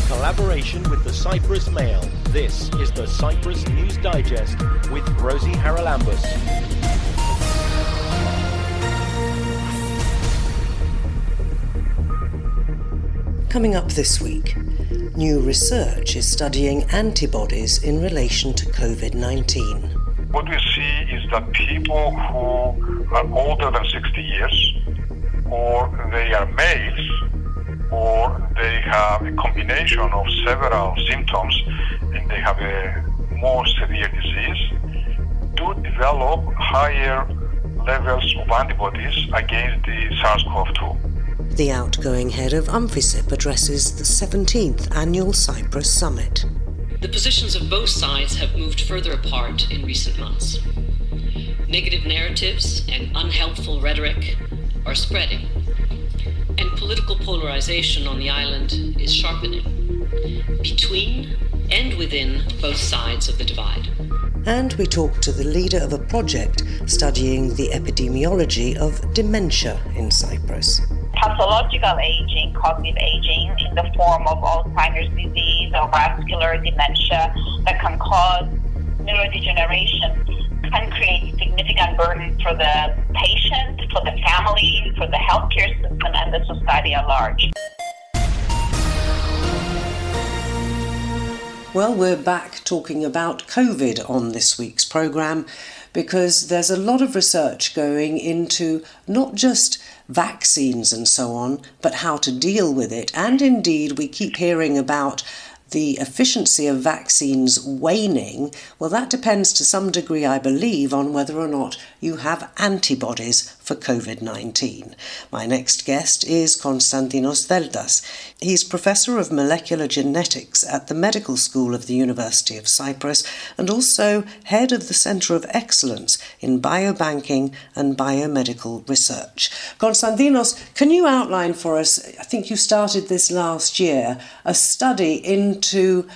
collaboration with the Cyprus Mail, this is the Cyprus News Digest with Rosie Haralambous. Coming up this week, new research is studying antibodies in relation to COVID-19. What we see is that people who are older than 60 years, or they are males, or they have a combination of several symptoms and they have a more severe disease, do develop higher levels of antibodies against the SARS-CoV-2. The outgoing head of UNFICYP addresses the 17th Annual Cyprus Summit. The positions of both sides have moved further apart in recent months. Negative narratives and unhelpful rhetoric are spreading, and political polarization on the island is sharpening between and within both sides of the divide. And we talk to the leader of a project studying the epidemiology of dementia in Cyprus. Pathological aging, cognitive aging in the form of Alzheimer's disease or vascular dementia that can cause neurodegeneration can create significant burden for the patient, for the family, for the healthcare system, and the society at large. Well, we're back talking about COVID on this week's programme because there's a lot of research going into not just vaccines and so on, but how to deal with it. And indeed, we keep hearing about the efficiency of vaccines waning. Well, that depends to some degree, I believe, on whether or not you have antibodies for COVID-19. My next guest is Konstantinos Veldas. He's Professor of Molecular Genetics at the Medical School of the University of Cyprus and also head of the Centre of Excellence in Biobanking and Biomedical Research. Konstantinos, can you outline for us, I think you started this last year, a study into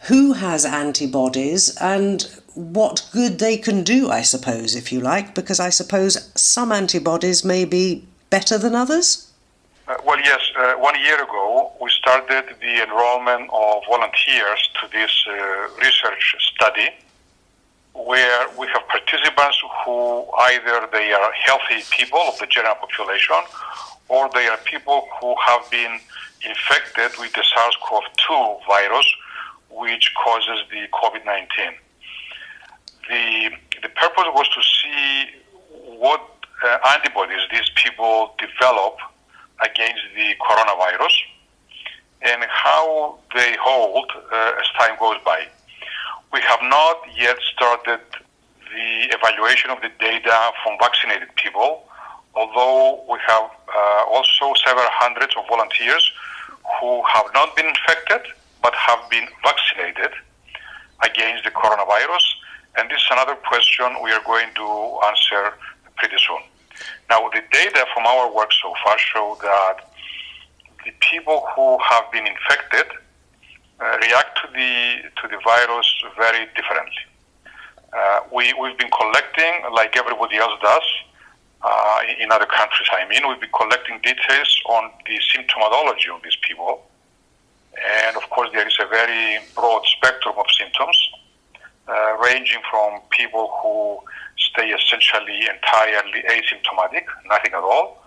who has antibodies and what good they can do, I suppose, if you like, because I suppose some antibodies may be better than others? Well, yes. 1 year ago, we started the enrollment of volunteers to this research study where we have participants who either they are healthy people of the general population or they are people who have been infected with the SARS-CoV-2 virus, which causes the COVID-19. The purpose was to see what antibodies these people develop against the coronavirus and how they hold as time goes by. We have not yet started the evaluation of the data from vaccinated people, although we have also several hundreds of volunteers who have not been infected but have been vaccinated against the coronavirus. And this is another question we are going to answer pretty soon. Now, the data from our work so far show that the people who have been infected react to the virus very differently. We've been collecting, like everybody else does, in other countries, we've been collecting details on the symptomatology of these people. And of course, there is a very broad spectrum of symptoms, ranging from people who stay essentially entirely asymptomatic, nothing at all,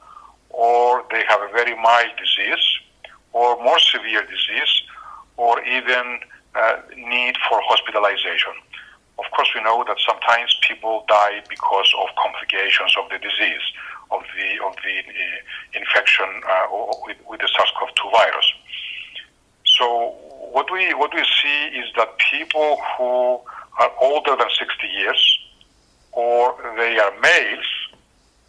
or they have a very mild disease, or more severe disease, or even need for hospitalization. Of course, we know that sometimes people die because of complications of the disease, of the infection with the SARS-CoV-2 virus. So what we see is that people who are older than 60 years, or they are males,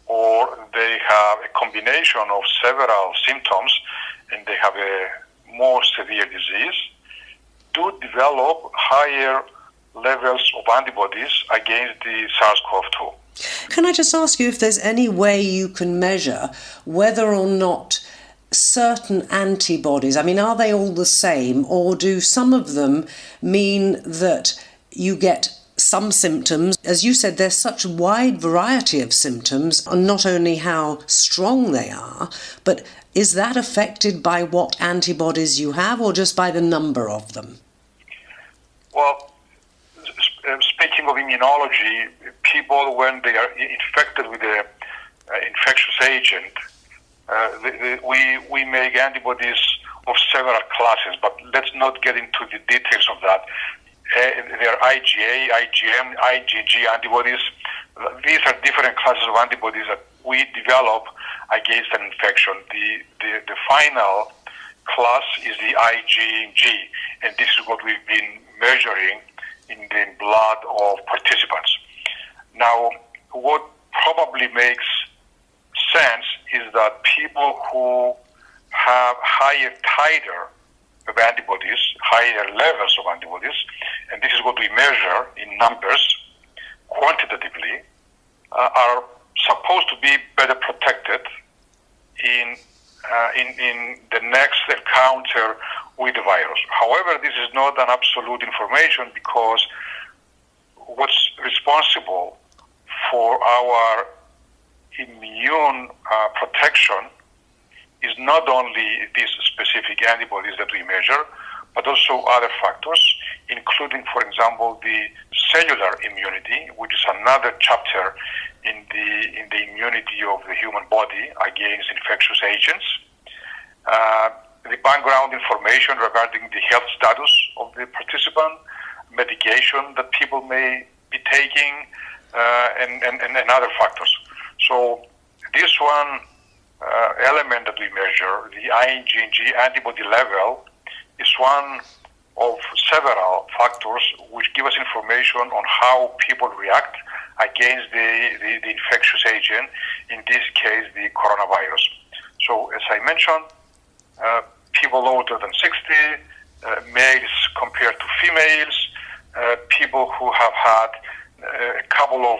or they have a combination of several symptoms and they have a more severe disease, do develop higher levels of antibodies against the SARS-CoV-2. Can I just ask you if there's any way you can measure whether or not certain antibodies, are they all the same, or do some of them mean that you get some symptoms? As you said, there's such a wide variety of symptoms, and not only how strong they are, but is that affected by what antibodies you have or just by the number of them? Well, speaking of immunology, people, when they are infected with an infectious agent, we make antibodies of several classes, but let's not get into the details of that. There are IgA, IgM, IgG antibodies. These are different classes of antibodies that we develop against an infection. The final class is the IgG, and this is what we've been measuring in the blood of participants. Now, what probably makes sense is that people who have higher titer of antibodies, higher levels of antibodies, and this is what we measure in numbers, quantitatively, are supposed to be better protected in the next encounter with the virus. However, this is not an absolute information because what's responsible for our immune protection is not only these specific antibodies that we measure, but also other factors, including, for example, the cellular immunity, which is another chapter in the immunity of the human body against infectious agents. The background information regarding the health status of the participant, medication that people may be taking, and other factors. So this one element that we measure, the IgG antibody level, is one of several factors which give us information on how people react against the infectious agent, in this case the coronavirus. So as I mentioned, people older than 60, males compared to females, people who have had a couple of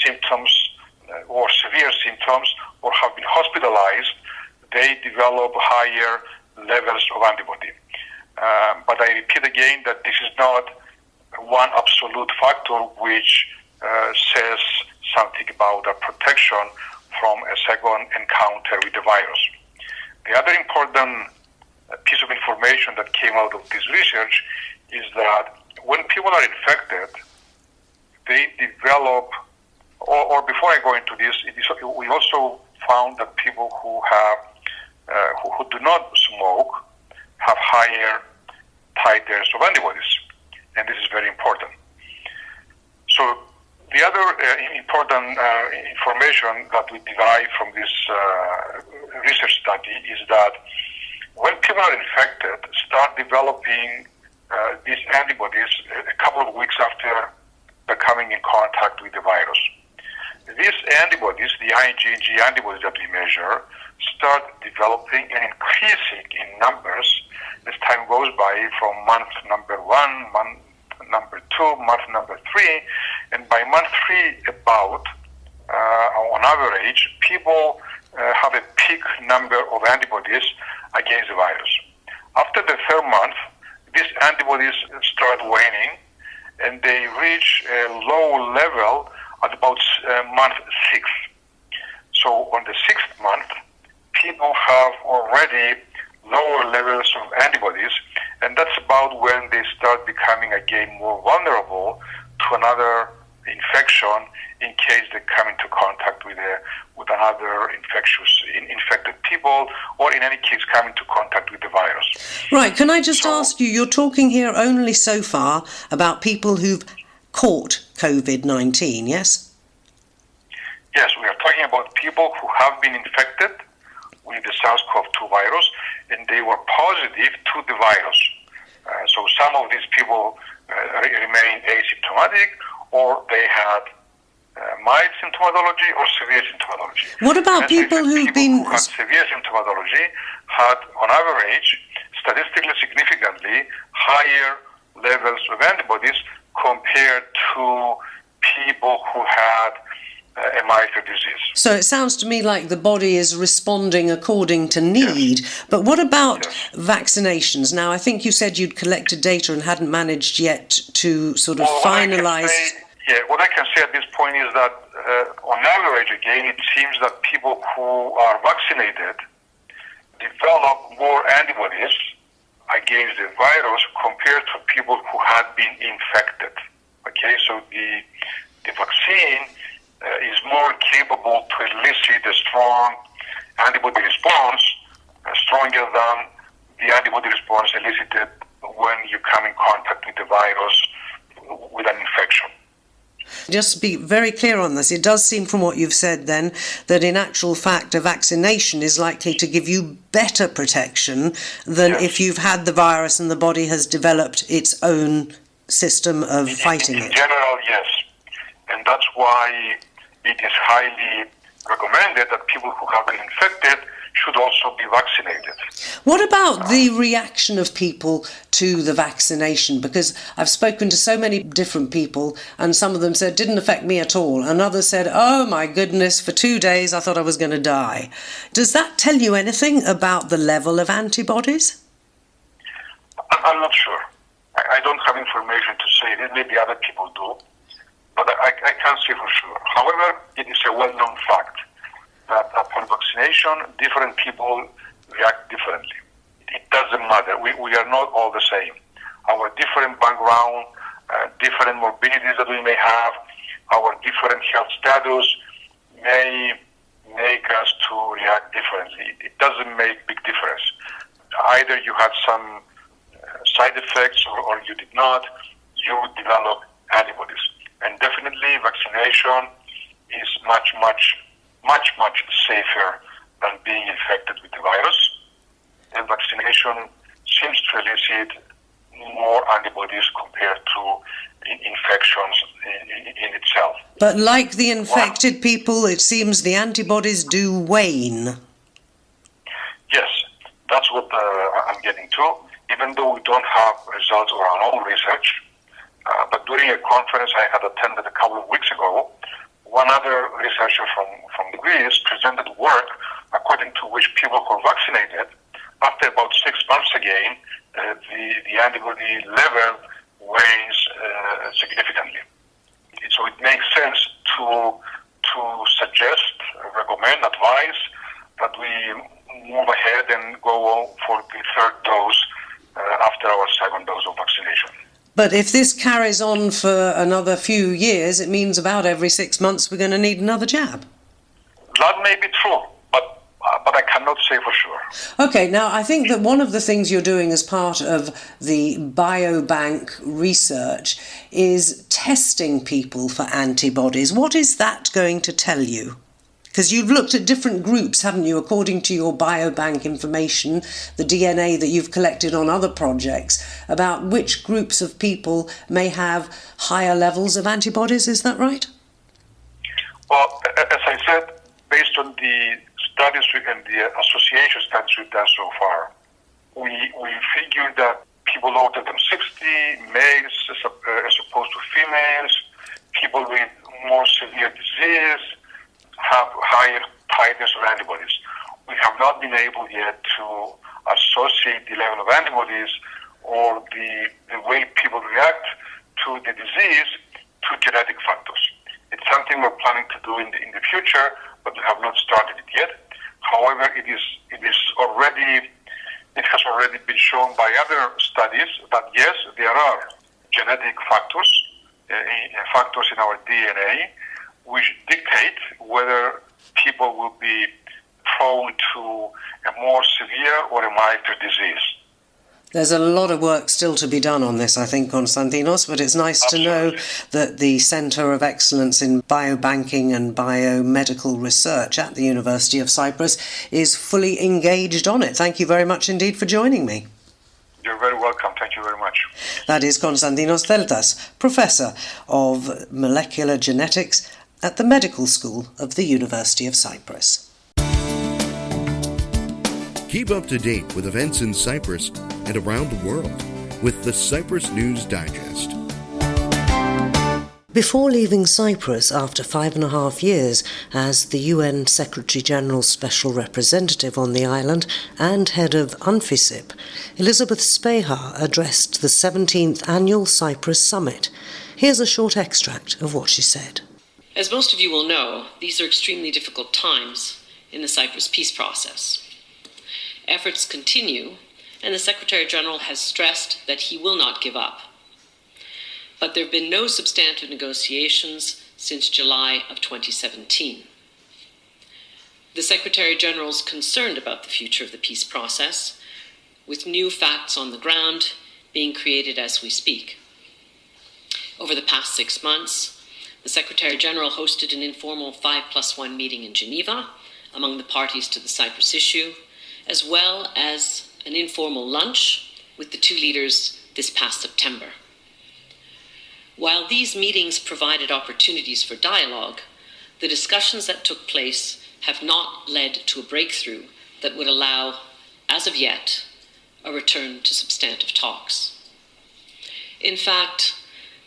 symptoms or severe symptoms or have been hospitalized, they develop higher levels of antibody. But I repeat again that this is not one absolute factor which says something about our protection from a second encounter with the virus. The other important piece of information that came out of this research is that when people are infected, they develop, or before I go into this, we also found that people who have who do not smoke have higher titers of antibodies, and this is very important. So the other important information that we derive from this research study is that when people are infected, start developing these antibodies a couple of weeks after they're coming in contact with the virus. These antibodies, the IgG antibodies that we measure, start developing and increasing in numbers as time goes by, from month number 1, month number 2, month number 3, and by month 3 about, on average, people have a peak number of antibodies against the virus. After the third month, these antibodies start waning, and they reach a low level at about month 6. So on the 6th month, people have already lower levels of antibodies, and that's about when they start becoming again more vulnerable to another infection in case they come into contact with another infected people, or in any case come into contact with the virus. Right, can I just ask you, you're talking here only so far about people who've caught COVID-19, yes? Yes, we are talking about people who have been infected with the SARS-CoV-2 virus, and they were positive to the virus. So some of these people remain asymptomatic, or they had mild symptomatology or severe symptomatology. What about people who had severe symptomatology had, on average, statistically significantly higher levels of antibodies compared to people who had a milder disease. So it sounds to me like the body is responding according to need. Yes. But what about vaccinations? Now, I think you said you'd collected data and hadn't managed yet to sort of finalise. What I can say at this point is that on average, again, it seems that people who are vaccinated develop more antibodies against the virus compared to people who had been infected. Okay, so the vaccine is more capable to elicit a strong antibody response, stronger than the antibody response elicited when you come in contact with the virus with an infection. Just to be very clear on this, it does seem from what you've said then that in actual fact a vaccination is likely to give you better protection than if you've had the virus and the body has developed its own system of fighting it. In general, yes. And that's why it is highly recommended that people who have been infected should also be vaccinated. What about the reaction of people to the vaccination? Because I've spoken to so many different people and some of them said it didn't affect me at all, and others said, oh my goodness, for 2 days I thought I was going to die. Does that tell you anything about the level of antibodies? I'm not sure. I don't have information to say this. Maybe other people do, but I can't say for sure. However, it is a well-known fact that upon vaccination, different people react differently. It doesn't matter. We are not all the same. Our different background, different morbidities that we may have, our different health status may make us to react differently. It doesn't make big difference. Either you had some side effects or you did not, you develop antibodies. And definitely vaccination is much safer than being infected with the virus. And vaccination seems to elicit more antibodies compared to infections in itself. But like the infected people, it seems the antibodies do wane. Yes, that's what I'm getting to. Even though we don't have results of our own research, but during a conference I had attended a couple of weeks ago, one other researcher from Greece presented work according to which people who are vaccinated, after about 6 months again, the antibody level wanes significantly. So it makes sense to suggest, recommend, advise that we move ahead and go for the third dose after our second dose of vaccination. But if this carries on for another few years, it means about every 6 months we're going to need another jab. That may be true, but I cannot say for sure. Okay, now I think that one of the things you're doing as part of the biobank research is testing people for antibodies. What is that going to tell you? Because you've looked at different groups, haven't you, according to your biobank information, the DNA that you've collected on other projects, about which groups of people may have higher levels of antibodies, is that right? Well, as I said, based on the studies and the association studies we've done so far, we figured that people older than 60, males as opposed to females, people with more severe disease, have higher titers of antibodies. We have not been able yet to associate the level of antibodies or the way people react to the disease to genetic factors. It's something we're planning to do in the future, but we have not started it yet. However, it has already been shown by other studies that yes, there are genetic factors in our DNA which dictate whether people will be prone to a more severe or a milder disease. There's a lot of work still to be done on this, I think, Konstantinos, but it's nice to know that the Centre of Excellence in Biobanking and Biomedical Research at the University of Cyprus is fully engaged on it. Thank you very much indeed for joining me. You're very welcome. Thank you very much. That is Konstantinos Feltas, Professor of Molecular Genetics at the Medical School of the University of Cyprus. Keep up to date with events in Cyprus and around the world with the Cyprus News Digest. Before leaving Cyprus after 5.5 years as the UN Secretary-General's Special Representative on the island and head of UNFICYP, Elizabeth Speha addressed the 17th Annual Cyprus Summit. Here's a short extract of what she said. As most of you will know, these are extremely difficult times in the Cyprus peace process. Efforts continue, and the Secretary General has stressed that he will not give up. But there have been no substantive negotiations since July of 2017. The Secretary General is concerned about the future of the peace process, with new facts on the ground being created as we speak. Over the past 6 months, the Secretary General hosted an informal 5+1 meeting in Geneva among the parties to the Cyprus issue, as well as an informal lunch with the two leaders this past September. While these meetings provided opportunities for dialogue, the discussions that took place have not led to a breakthrough that would allow, as of yet, a return to substantive talks. In fact,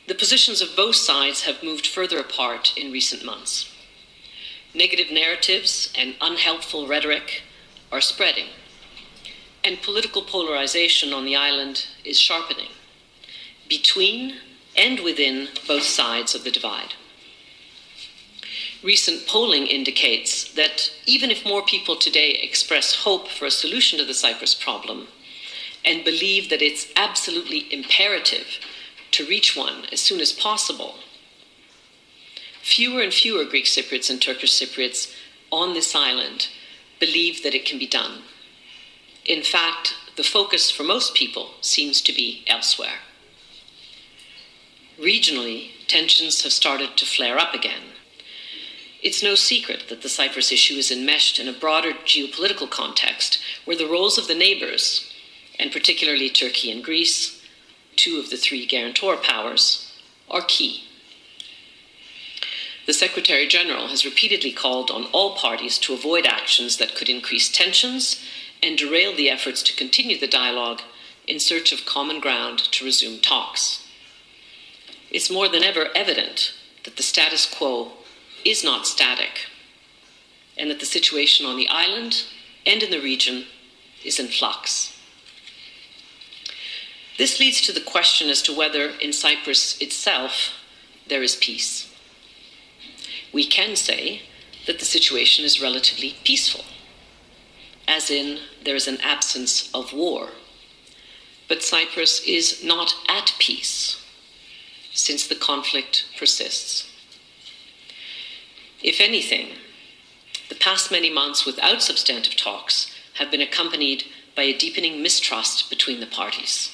the positions of both sides have moved further apart in recent months. Negative narratives and unhelpful rhetoric are spreading, and political polarization on the island is sharpening between and within both sides of the divide. Recent polling indicates that even if more people today express hope for a solution to the Cyprus problem and believe that it's absolutely imperative to reach one as soon as possible, fewer and fewer Greek Cypriots and Turkish Cypriots on this island believe that it can be done. In fact, the focus for most people seems to be elsewhere. Regionally, tensions have started to flare up again. It's no secret that the Cyprus issue is enmeshed in a broader geopolitical context where the roles of the neighbors, and particularly Turkey and Greece, two of the three guarantor powers, are key. The Secretary General has repeatedly called on all parties to avoid actions that could increase tensions and derail the efforts to continue the dialogue in search of common ground to resume talks. It's more than ever evident that the status quo is not static, and that the situation on the island and in the region is in flux. This leads to the question as to whether in Cyprus itself there is peace. We can say that the situation is relatively peaceful, as in there is an absence of war. But Cyprus is not at peace, since the conflict persists. If anything, the past many months without substantive talks have been accompanied by a deepening mistrust between the parties.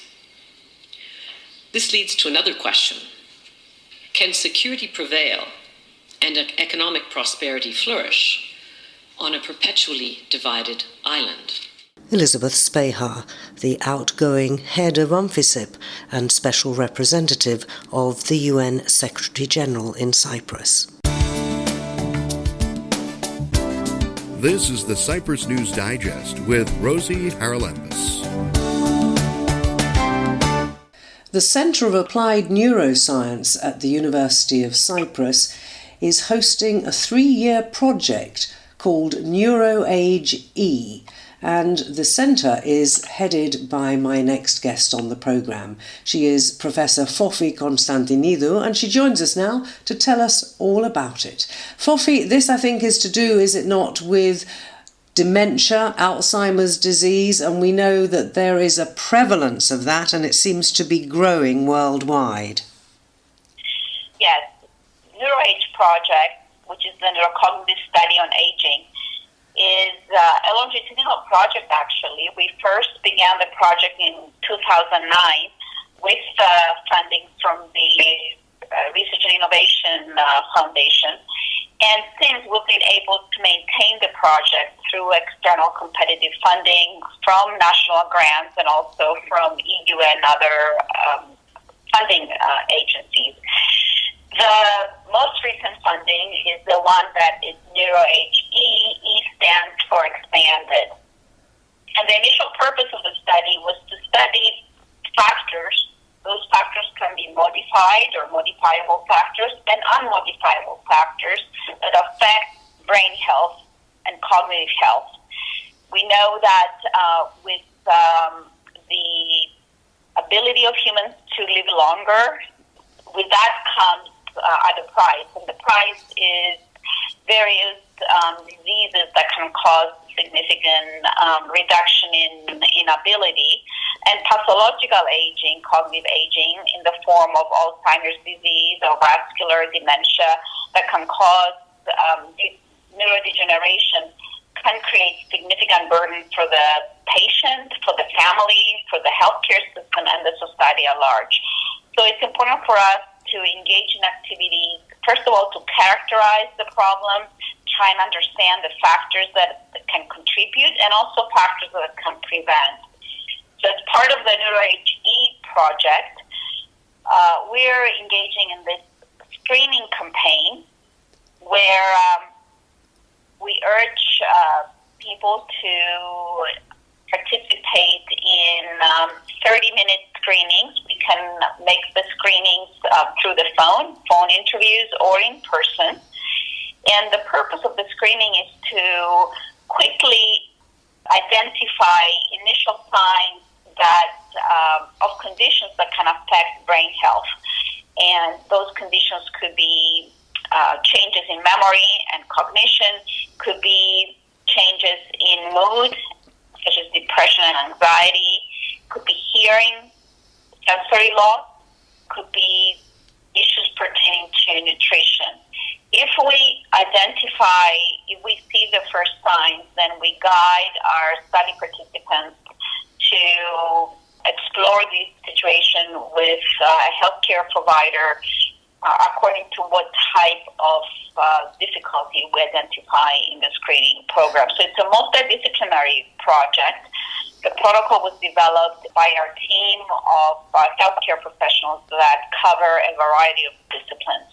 This leads to another question. Can security prevail and economic prosperity flourish on a perpetually divided island? Elizabeth Spehar, the outgoing head of UNFICYP and special representative of the UN Secretary General in Cyprus. This is the Cyprus News Digest with Rosie Haralambous. The Centre of Applied Neuroscience at the University of Cyprus is hosting a 3-year project called NeuroAge E, and the centre is headed by my next guest on the programme. She is Professor Fofi Konstantinidou, and she joins us now to tell us all about it. Fofi, this I think is to do, is it not, with dementia, Alzheimer's disease, and we know that there is a prevalence of that and it seems to be growing worldwide. Yes, NeuroAge project, which is the neurocognitive study on aging, is a longitudinal project actually. We first began the project in 2009 with funding from the Research and Innovation Foundation. And since we've been able to maintain the project through external competitive funding from national grants and also from EU and other funding agencies. The most recent funding is the one that is NeuroAge E. E stands for expanded. And the initial purpose of the study was to study factors. Those factors can be modified or modifiable factors and unmodifiable factors that affect brain health and cognitive health. We know that with the ability of humans to live longer, with that comes at a price, and the price is various diseases that can cause significant reduction in ability, and pathological aging, cognitive aging, in the form of Alzheimer's disease or vascular dementia that can cause neurodegeneration, can create significant burden for the patient, for the family, for the healthcare system, and the society at large. So it's important for us to engage in activities, first of all, to characterize the problem, try and understand the factors that can contribute, and also factors that can prevent. So as part of the NeuroHE project, we're engaging in this screening campaign where we urge people to participate in 30-minute screenings. We can make the screenings through the phone interviews, or in person. And the purpose of the screening is to quickly identify initial signs of conditions that can affect brain health. And those conditions could be changes in memory and cognition, could be changes in mood, such as depression and anxiety, could be hearing, sensory loss, could be issues pertaining to nutrition. If we see the first signs, then we guide our study participants to explore this situation with a healthcare provider according to what type of difficulty we identify in the screening program. So it's a multidisciplinary project. The protocol was developed by our team of healthcare professionals that cover a variety of disciplines.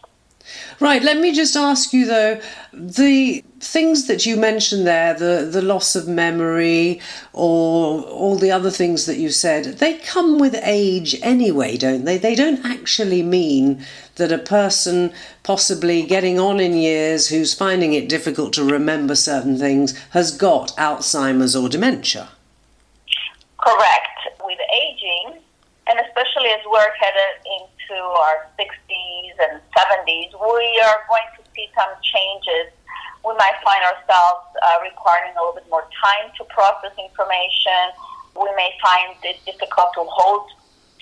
Right, let me just ask you though, the things that you mentioned there, the loss of memory or all the other things that you said, they come with age anyway, don't they? They don't actually mean that a person possibly getting on in years who's finding it difficult to remember certain things has got Alzheimer's or dementia. Correct. With aging, and especially as we're headed into our 60s and 70s, we are going to see some changes. We might find ourselves requiring a little bit more time to process information. We may find it difficult to hold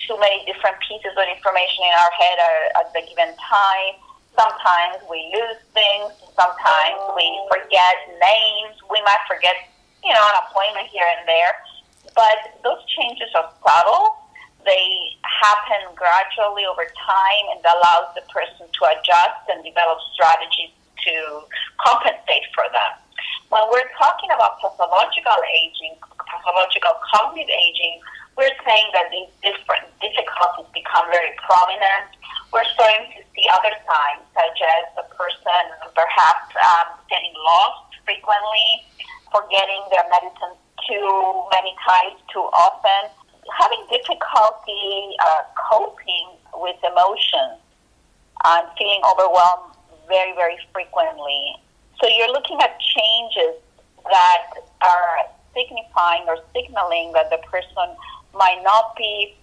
too many different pieces of information in our head at the given time. Sometimes we lose things. Sometimes we forget names. We might forget, an appointment here and there. But those changes are subtle. They happen gradually over time, and allows the person to adjust and develop strategies to compensate for them. When we're talking about pathological aging, pathological cognitive aging, we're saying that these different difficulties become very prominent. We're starting to see other signs, such as the person perhaps getting lost frequently, forgetting their medicines too many times, too often, having difficulty coping with emotions, and feeling overwhelmed very, very frequently. So you're looking at changes that are signifying or signaling that the person might not be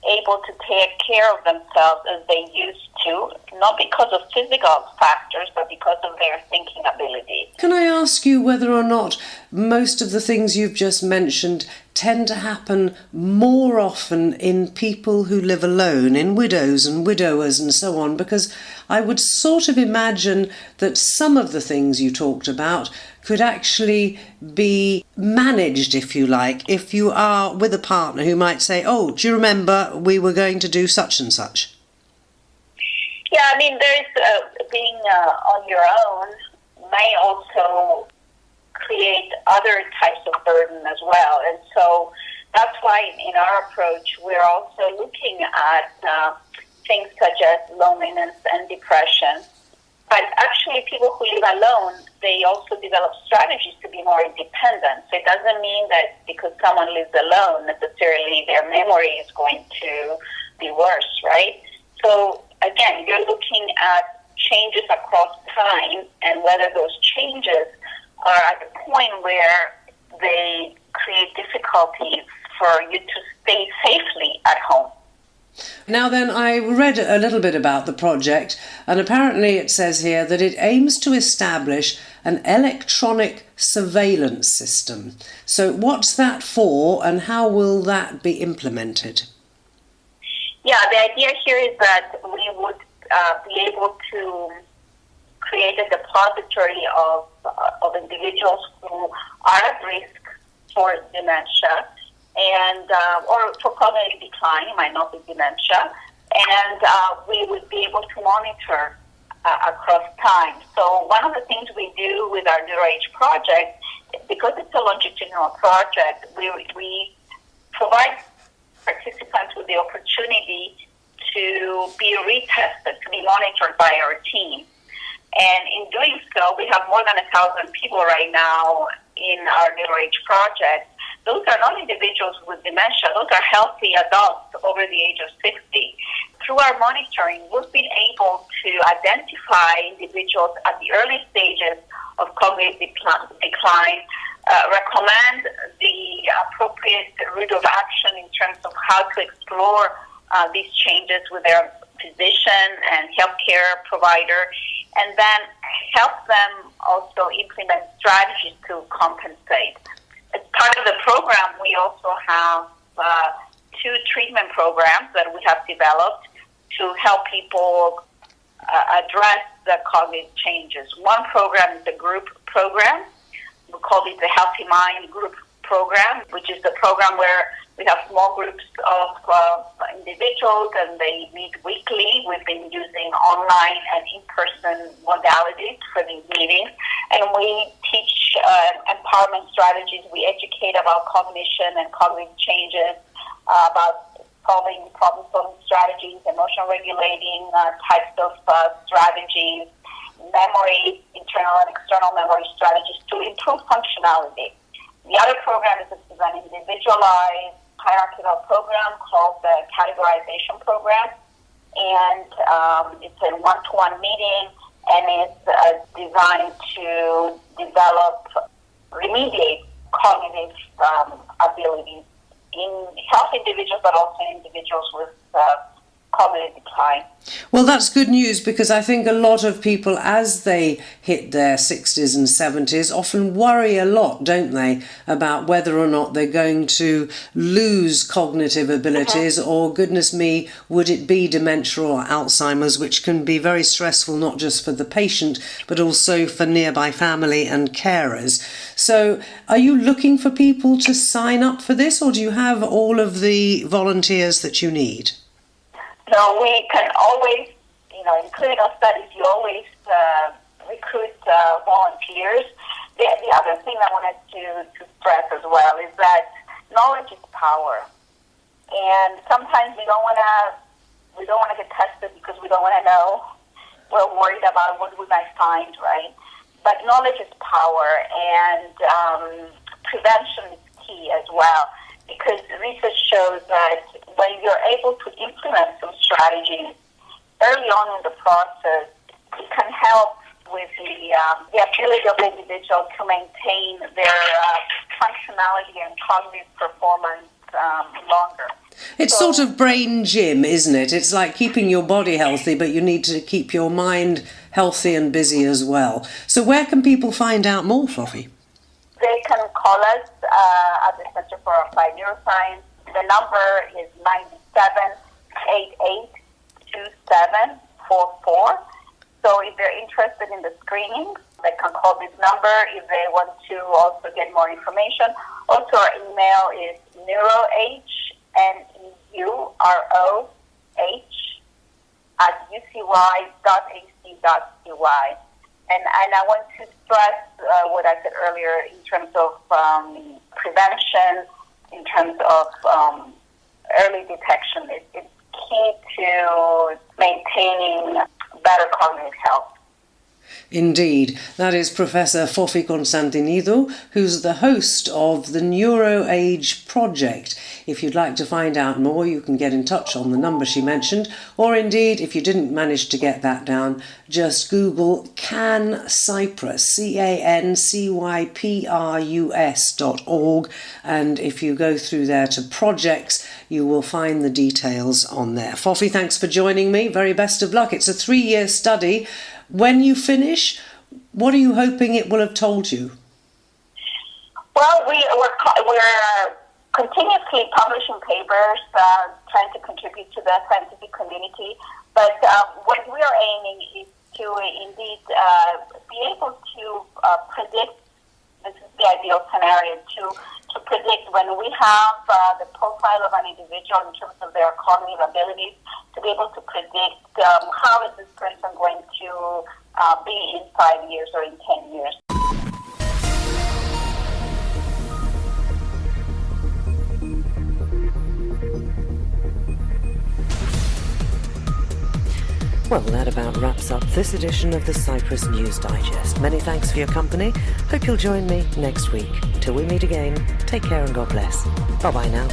able to take care of themselves as they used to, not because of physical factors, but because of their thinking abilities. Can I ask you whether or not most of the things you've just mentioned tend to happen more often in people who live alone, in widows and widowers and so on? Because I would sort of imagine that some of the things you talked about could actually be managed, if you like, if you are with a partner who might say, oh, do you remember we were going to do such and such? Yeah, there's being on your own may also create other types of burden as well. And so that's why in our approach, we're also looking at things such as loneliness and depression. But actually, people who live alone, they also develop strategies to be more independent. So it doesn't mean that because someone lives alone, necessarily their memory is going to be worse, right? So again, you're looking at changes across time and whether those changes are at a point where they create difficulties for you to stay safely at home. Now then, I read a little bit about the project, and apparently it says here that it aims to establish an electronic surveillance system. So what's that for, and how will that be implemented? Yeah, the idea here is that we would be able to create a depository of individuals who are at risk for dementia and or for cognitive decline. It might not be dementia, and we would be able to monitor across time. So one of the things we do with our NeuroH project, because it's a longitudinal project, we provide participants with the opportunity to be retested, to be monitored by our team. And in doing so, we have more than 1,000 people right now in our NeuroH project. Those are not individuals with dementia. Those are healthy adults over the age of 60. Through our monitoring, we've been able to identify individuals at the early stages of cognitive decline, recommend the appropriate route of action in terms of how to explore these changes with their physician and healthcare provider, and then help them also implement strategies to compensate. As part of the program, we also have 2 treatment programs that we have developed to help people address the cognitive changes. One program is the group program. We call it the Healthy Mind Group Program, which is the program where we have small groups of individuals and they meet weekly. We've been using online and in-person modalities for these meetings. And we teach empowerment strategies. We educate about cognition and cognitive changes, about problem-solving strategies, emotion regulating types of strategies, memory, internal and external memory strategies to improve functionality. The other program is an individualized hierarchical program called the categorization program, and it's a one-to-one meeting, and it's designed to develop, remediate cognitive abilities in healthy individuals, but also in individuals with cognitive decline. Well, that's good news, because I think a lot of people, as they hit their 60s and 70s, often worry a lot, don't they, about whether or not they're going to lose cognitive abilities, or, goodness me, would it be dementia or Alzheimer's, which can be very stressful, not just for the patient, but also for nearby family and carers. So are you looking for people to sign up for this, or do you have all of the volunteers that you need? So we can always, in clinical studies, you always recruit volunteers. The other thing I wanted to stress as well is that knowledge is power, and sometimes we don't want to get tested because we don't want to know. We're worried about what we might find, right? But knowledge is power, and prevention is key as well, because research shows that when you're able to implement some strategies early on in the process, it can help with the ability of the individual to maintain their functionality and cognitive performance longer. It's sort of brain gym, isn't it? It's like keeping your body healthy, but you need to keep your mind healthy and busy as well. So where can people find out more, Fluffy? They can call us at the Center for Applied Neuroscience. The number is 97882744. So if they're interested in the screening, they can call this number if they want to also get more information. Also, our email is neuroh, NEUROH, @ucy.ac.cy. And I want to stress what I said earlier in terms of prevention, in terms of early detection. It's key to maintaining better cognitive health. Indeed, that is Professor Fofi Constantinidou, who's the host of the NeuroAge project. If you'd like to find out more, you can get in touch on the number she mentioned, or indeed, if you didn't manage to get that down, just Google CAN Cyprus, CANCYPRUS.org, and if you go through there to projects, you will find the details on there. Fofi, thanks for joining me. Very best of luck. It's a 3-year study. When you finish, what are you hoping it will have told you? Well, we're continuously publishing papers, trying to contribute to the scientific community. But what we are aiming is to indeed be able to predict. This is the ideal scenario to predict when we have the profile of an individual in terms of their cognitive abilities, to be able to predict how is this person going to be in 5 years or in 10 years. Well, that about wraps up this edition of the Cyprus News Digest. Many thanks for your company. Hope you'll join me next week. Till we meet again, take care and God bless. Bye-bye now.